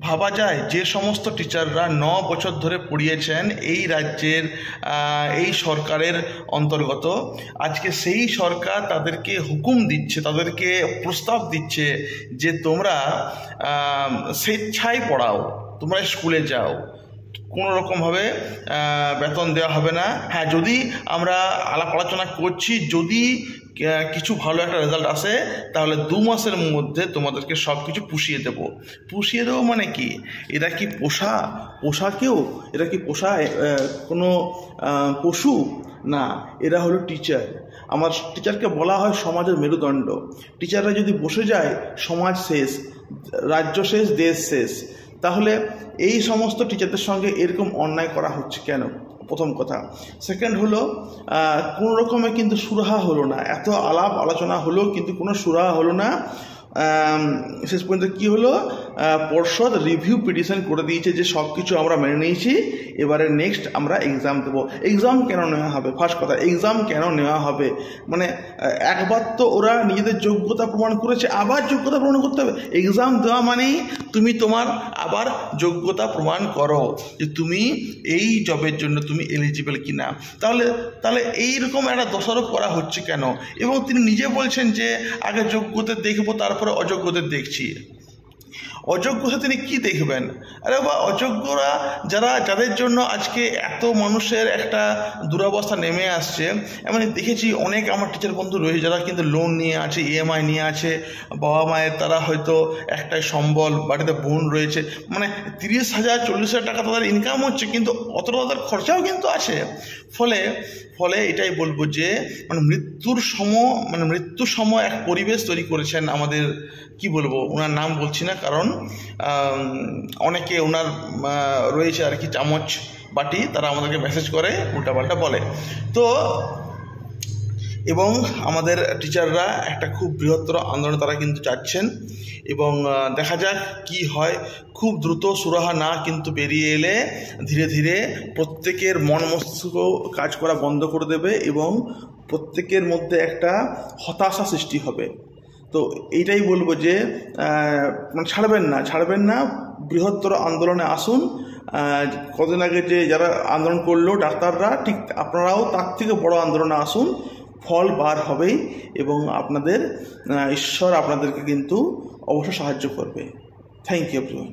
ভাবা যায় যে সমস্ত টিচাররা 9 বছর ধরে পড়িয়েছেন এই রাজ্যের এই সরকারের অন্তর্গত, আজকে সেই সরকার তাদেরকে হুকুম দিচ্ছে, তাদেরকে প্রস্তাব দিচ্ছে যে তোমরা স্বেচ্ছায় পড়াও, তোমরা স্কুলে যাও, কোনো রকমভাবে বেতন দেওয়া হবে না। হ্যাঁ, যদি আমরা আলাপ আলোচনা করছি, যদি কিছু ভালো একটা রেজাল্ট আসে তাহলে 2 মাসের মধ্যে তোমাদেরকে সব কিছু পুষিয়ে দেবো। পুষিয়ে দেবো মানে কি? এরা কি পোষাকেও এরা কি কোনো পশু না, এরা হলো টিচার। আমার টিচারকে বলা হয় সমাজের মেরুদণ্ড। টিচাররা যদি বসে যায়, সমাজ শেষ, রাজ্য শেষ, দেশ শেষ। তাহলে এই সমস্ত টিচারদের সঙ্গে এরকম অন্যায় করা হচ্ছে কেন? প্রথম কথা। সেকেন্ড হলো, কোনো রকমে কিন্তু সুরাহা হলো না। এত আলাপ আলোচনা হলো কিন্তু কোনো সুরাহা হলো না। শেষ পর্যন্ত কী হলো, পর্ষদ রিভিউ পিটিশন করে দিয়েছে যে সব কিছু আমরা মেনে নিয়েছি, এবারে নেক্সট আমরা এক্সাম দেবো। এক্সাম কেন নেওয়া হবে? ফার্স্ট কথা, এক্সাম কেন নেওয়া হবে? মানে একবার তো ওরা নিজেদের যোগ্যতা প্রমাণ করেছে, আবার যোগ্যতা প্রমাণ করতে হবে? এক্সাম দেওয়া মানেই তুমি তোমার আবার যোগ্যতা প্রমাণ করো যে তুমি এই জবের জন্য তুমি এলিজিবল কি না। তাহলে এইরকম একটা দোষারোপ করা হচ্ছে কেন? এবং তিনি নিজে বলছেন যে আগে যোগ্যতা দেখবো, তারপরে অযোগ্যদের দেখছি। অযোগ্যতা তিনি কি দেখবেন? আরে বা অযোগ্যরা যাদের জন্য আজকে এত মানুষের একটা দুরবস্থা নেমে আসছে। এমন দেখেছি অনেক আমার টিচার বন্ধু রয়েছে যারা কিন্তু লোন নিয়ে আছে, ইএমআই নিয়ে আছে, বাবা মায়ের তারা হয়তো একটাই সম্বল, বাড়িতে বোন রয়েছে, মানে 30,000 40,000 টাকা তাদের ইনকাম হচ্ছে, কিন্তু অতটা তাদের খরচাও কিন্তু আছে। ফলে এটাই বলবো যে মৃত্যুর সময় এক পরিবেশ তৈরি করেছেন আমাদের, কি বলবো, ওনার নাম বলছি না কারণ অনেকে ওনার রয়েছে আর কি চামচ বাটি, তারা আমাদেরকে মেসেজ করে, উল্টাপাল্টা বলে। তো এবং আমাদের টিচাররা একটা খুব বৃহত্তর আন্দোলনে তারা কিন্তু যাচ্ছেন, এবং দেখা যাক কি হয়। খুব দ্রুত সুরাহা না কিন্তু বেরিয়ে এলে ধীরে ধীরে প্রত্যেকের মন মস্তিষ্ক কাজ করা বন্ধ করে দেবে এবং প্রত্যেকের মধ্যে একটা হতাশা সৃষ্টি হবে। তো এইটাই বলবো যে ছাড়বেন না, বৃহত্তর আন্দোলনে আসুন। কদিন আগে যে যারা আন্দোলন করলো ডাক্তাররা, ঠিক আপনারাও তার থেকে বড় আন্দোলনে আসুন। ফল বার হবেই এবং আপনাদের ঈশ্বর আপনাদেরকে কিন্তু অবশ্যই সাহায্য করবে। Thank you everyone.